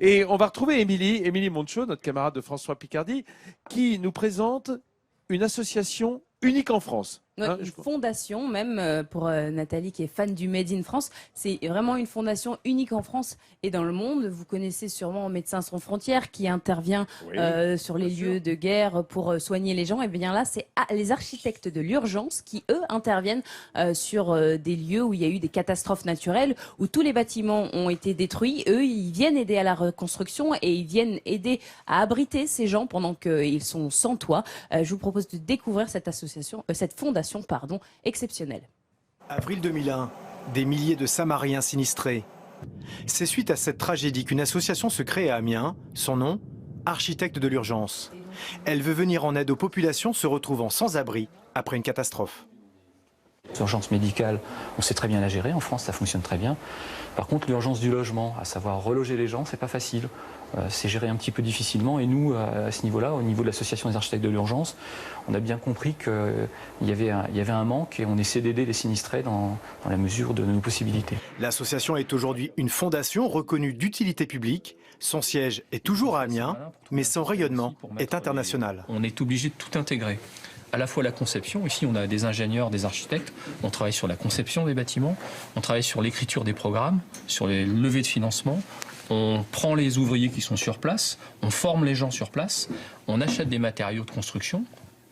Et on va retrouver Émilie Montechaud, notre camarade de François Picardie, qui nous présente une association unique en France. Ouais, une fondation même pour Nathalie qui est fan du Made in France. C'est vraiment une fondation unique en France et dans le monde. Vous connaissez sûrement Médecins sans frontières qui intervient sur les lieux de guerre pour soigner les gens. Et bien là, c'est les architectes de l'urgence qui, eux, interviennent sur des lieux où il y a eu des catastrophes naturelles, où tous les bâtiments ont été détruits. Eux, ils viennent aider à la reconstruction et ils viennent aider à abriter ces gens pendant qu'ils sont sans toit. Je vous propose de découvrir cette association, cette fondation exceptionnelle. Avril 2001, des milliers de Samariens sinistrés. C'est suite à cette tragédie qu'une association se crée à Amiens, son nom, Architectes de l'urgence. Elle veut venir en aide aux populations se retrouvant sans abri après une catastrophe. L'urgence médicale, on sait très bien la gérer, en France ça fonctionne très bien. Par contre l'urgence du logement, à savoir reloger les gens, c'est pas facile. C'est géré un petit peu difficilement et nous, à ce niveau-là, au niveau de l'association des architectes de l'urgence, on a bien compris qu'il y avait un manque et on essaie d'aider les sinistrés dans la mesure de nos possibilités. L'association est aujourd'hui une fondation reconnue d'utilité publique. Son siège est toujours à Amiens, mais son rayonnement est international. On est obligé de tout intégrer. À la fois la conception, ici on a des ingénieurs, des architectes, on travaille sur la conception des bâtiments, on travaille sur l'écriture des programmes, sur les levées de financement, on prend les ouvriers qui sont sur place, on forme les gens sur place, on achète des matériaux de construction,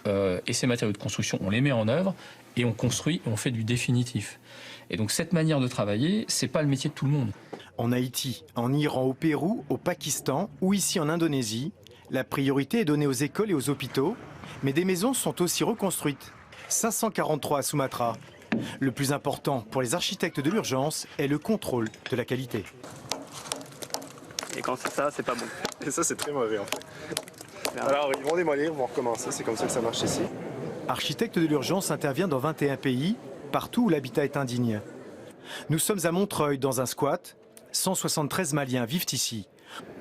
et ces matériaux de construction on les met en œuvre et on construit et on fait du définitif. Et donc cette manière de travailler, c'est pas le métier de tout le monde. En Haïti, en Iran, au Pérou, au Pakistan ou ici en Indonésie, la priorité est donnée aux écoles et aux hôpitaux. Mais des maisons sont aussi reconstruites. 543 à Sumatra. Le plus important pour les architectes de l'urgence est le contrôle de la qualité. Et quand c'est ça, c'est pas bon. Et ça, c'est très mauvais en fait. Alors, ils vont démolir, ils vont recommencer, c'est comme ça que ça marche ici. Architectes de l'urgence intervient dans 21 pays, partout où l'habitat est indigne. Nous sommes à Montreuil, dans un squat. 173 Maliens vivent ici.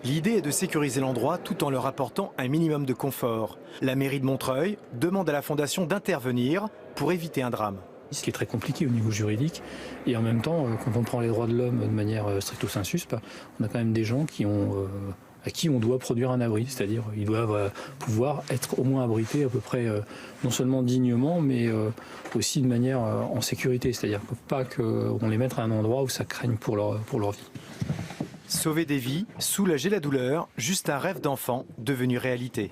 L'idée est de sécuriser l'endroit tout en leur apportant un minimum de confort. La mairie de Montreuil demande à la fondation d'intervenir pour éviter un drame. Ce qui est très compliqué au niveau juridique et en même temps, quand on prend les droits de l'homme de manière stricto sensu, on a quand même des gens à qui on doit produire un abri, c'est-à-dire ils doivent pouvoir être au moins abrités à peu près non seulement dignement, mais aussi de manière en sécurité, c'est-à-dire pas qu'on les mette à un endroit où ça craigne pour leur vie. Sauver des vies, soulager la douleur, juste un rêve d'enfant devenu réalité.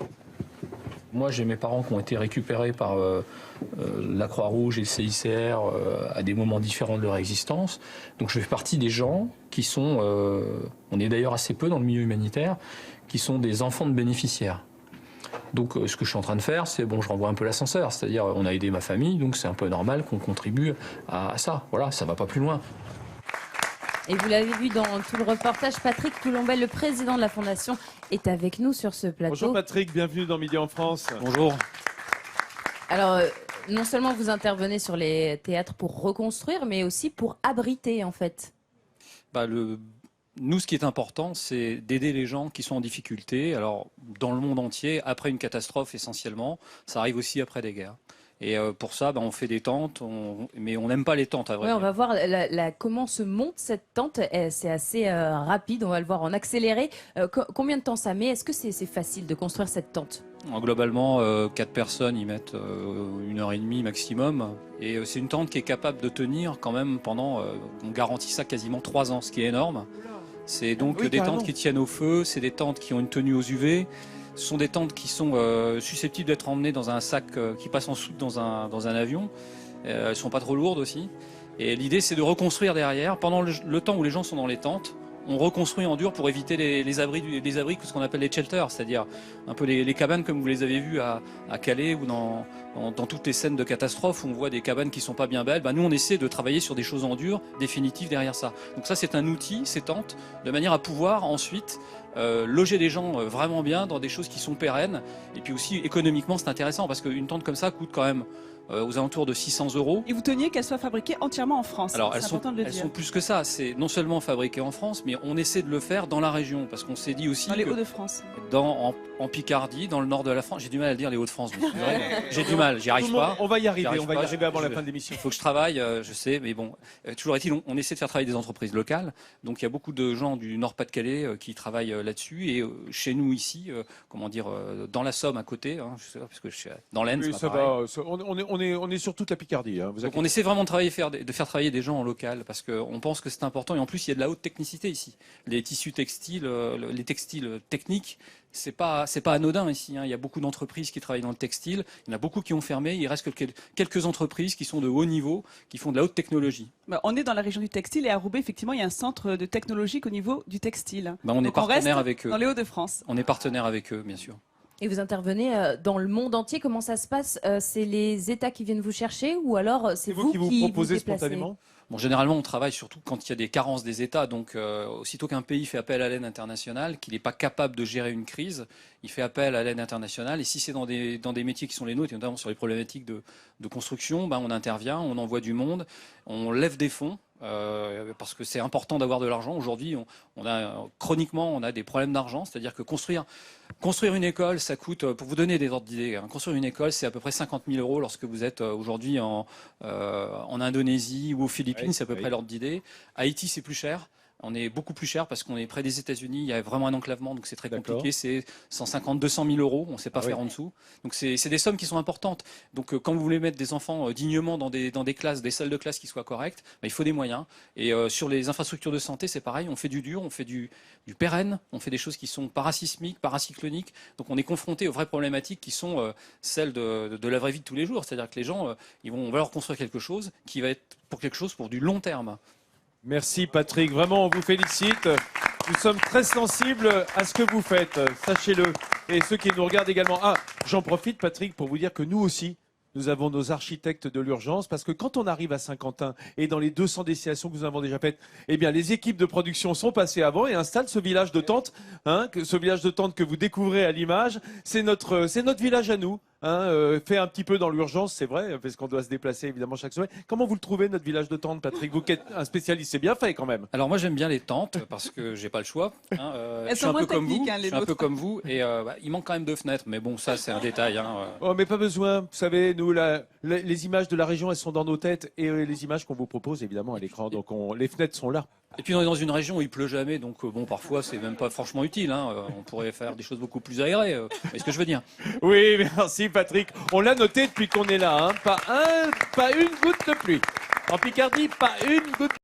Moi, j'ai mes parents qui ont été récupérés par la Croix-Rouge et le CICR à des moments différents de leur existence. Donc je fais partie des gens qui sont, on est d'ailleurs assez peu dans le milieu humanitaire, qui sont des enfants de bénéficiaires. Donc ce que je suis en train de faire, c'est, bon, je renvoie un peu l'ascenseur, c'est-à-dire on a aidé ma famille, donc c'est un peu normal qu'on contribue à ça. Voilà, ça va pas plus loin. Et vous l'avez vu dans tout le reportage, Patrick Coulombel, le président de la Fondation, est avec nous sur ce plateau. Bonjour Patrick, bienvenue dans Midi en France. Bonjour. Alors, non seulement vous intervenez sur les théâtres pour reconstruire, mais aussi pour abriter en fait. Nous, ce qui est important, c'est d'aider les gens qui sont en difficulté. Alors, dans le monde entier, après une catastrophe essentiellement, ça arrive aussi après des guerres. Et pour ça, on fait des tentes, mais on n'aime pas les tentes à vrai dire. On va voir comment se monte cette tente. C'est assez rapide, on va le voir en accéléré. Combien de temps ça met? Est-ce que c'est facile de construire cette tente? Globalement, 4 personnes y mettent 1h30 maximum. Et c'est une tente qui est capable de tenir quand même pendant, on garantit ça quasiment 3 ans, ce qui est énorme. C'est donc des tentes qui tiennent au feu, c'est des tentes qui ont une tenue aux UV. Ce sont des tentes qui sont susceptibles d'être emmenées dans un sac qui passe en soute dans un avion. Elles ne sont pas trop lourdes aussi. Et l'idée, c'est de reconstruire derrière. Pendant le temps où les gens sont dans les tentes, on reconstruit en dur pour éviter les abris, ce qu'on appelle les shelters, c'est-à-dire un peu les cabanes comme vous les avez vues à Calais ou dans toutes les scènes de catastrophe où on voit des cabanes qui sont pas bien belles. Nous, on essaie de travailler sur des choses en dur, définitives derrière ça. Donc ça, c'est un outil, ces tentes, de manière à pouvoir ensuite loger des gens vraiment bien dans des choses qui sont pérennes. Et puis aussi, économiquement, c'est intéressant parce qu'une tente comme ça coûte quand même aux alentours de 600 €. Et vous teniez qu'elles soient fabriquées entièrement en France. Alors c'est important de le elles dire. sont plus que ça. C'est non seulement fabriqué en France, mais on essaie de le faire dans la région, parce qu'on s'est dit aussi Dans les que Hauts-de-France. en Picardie, dans le nord de la France, j'ai du mal à le dire les Hauts-de-France. J'ai du mal, j'y arrive pas. On va y arriver, J'arrive on va y pas, arriver avant la fin de l'émission. Il faut que je travaille, je sais, mais bon, toujours est-il, on essaie de faire travailler des entreprises locales. Donc il y a beaucoup de gens du Nord-Pas-de-Calais qui travaillent là-dessus. Et chez nous ici, dans la Somme à côté, je sais pas, parce que je suis dans l'Aisne, Oui, c'est ça pas pareil. va, on est sur toute la Picardie. Vous Donc on essaie vraiment de faire travailler des gens en local, parce qu'on pense que c'est important. Et en plus, il y a de la haute technicité ici. Les tissus textiles, les textiles techniques, c'est pas anodin ici. Il y a beaucoup d'entreprises qui travaillent dans le textile. Il y en a beaucoup qui ont fermé. Il reste que quelques entreprises qui sont de haut niveau, qui font de la haute technologie. On est dans la région du textile et à Roubaix, effectivement, il y a un centre de technologique au niveau du textile. On est partenaire avec eux. Dans les Hauts-de-France. On est partenaire avec eux, bien sûr. Et vous intervenez dans le monde entier. Comment ça se passe? C'est les États qui viennent vous chercher ou alors c'est vous qui vous proposez déplacez spontanément? Généralement, on travaille surtout quand il y a des carences des États. Donc, aussitôt qu'un pays fait appel à l'aide internationale, qu'il n'est pas capable de gérer une crise, il fait appel à l'aide internationale. Et si c'est dans des métiers qui sont les nôtres, et notamment sur les problématiques de construction, on intervient, on envoie du monde, on lève des fonds. Parce que c'est important d'avoir de l'argent. Aujourd'hui, chroniquement, on a des problèmes d'argent. C'est-à-dire que construire une école, ça coûte, pour vous donner des ordres d'idées, construire une école, c'est à peu près 50 000 € lorsque vous êtes aujourd'hui en Indonésie ou aux Philippines, c'est à peu près l'ordre d'idée. Haïti, c'est plus cher. On est beaucoup plus cher parce qu'on est près des États-Unis. Il y a vraiment un enclavement, donc c'est très compliqué. C'est 150, 200 000 €. On ne sait pas faire en dessous. Donc c'est des sommes qui sont importantes. Donc quand vous voulez mettre des enfants dignement dans des classes, des salles de classe qui soient correctes, il faut des moyens. Et sur les infrastructures de santé, c'est pareil. On fait du dur, on fait du pérenne, on fait des choses qui sont parasismiques, paracycloniques. Donc on est confronté aux vraies problématiques qui sont celles de la vraie vie de tous les jours. C'est-à-dire que les gens, on va leur construire quelque chose qui va être pour du long terme. Merci Patrick, vraiment on vous félicite. Nous sommes très sensibles à ce que vous faites, sachez-le. Et ceux qui nous regardent également. J'en profite Patrick pour vous dire que nous aussi, nous avons nos architectes de l'urgence parce que quand on arrive à Saint-Quentin et dans les 200 destinations que nous avons déjà faites, les équipes de production sont passées avant et installent ce village de tentes, ce village de tentes que vous découvrez à l'image. C'est notre village à nous. Fait un petit peu dans l'urgence, c'est vrai, parce qu'on doit se déplacer évidemment chaque semaine. Comment vous le trouvez, notre village de tentes, Patrick? Vous qui êtes un spécialiste, c'est bien fait quand même. Alors moi j'aime bien les tentes parce que j'ai pas le choix. Elles sont moins techniques, je suis un peu comme vous et il manque quand même 2 fenêtres, mais bon ça c'est un détail. Oh mais pas besoin, vous savez, nous les images de la région elles sont dans nos têtes et les images qu'on vous propose évidemment à l'écran, donc les fenêtres sont là. Et puis on est dans une région où il pleut jamais, donc parfois c'est même pas franchement utile. On pourrait faire des choses beaucoup plus aérées. C'est ce que je veux dire. Oui, merci Patrick. On l'a noté depuis qu'on est là. Pas une goutte de pluie. En Picardie, pas une goutte.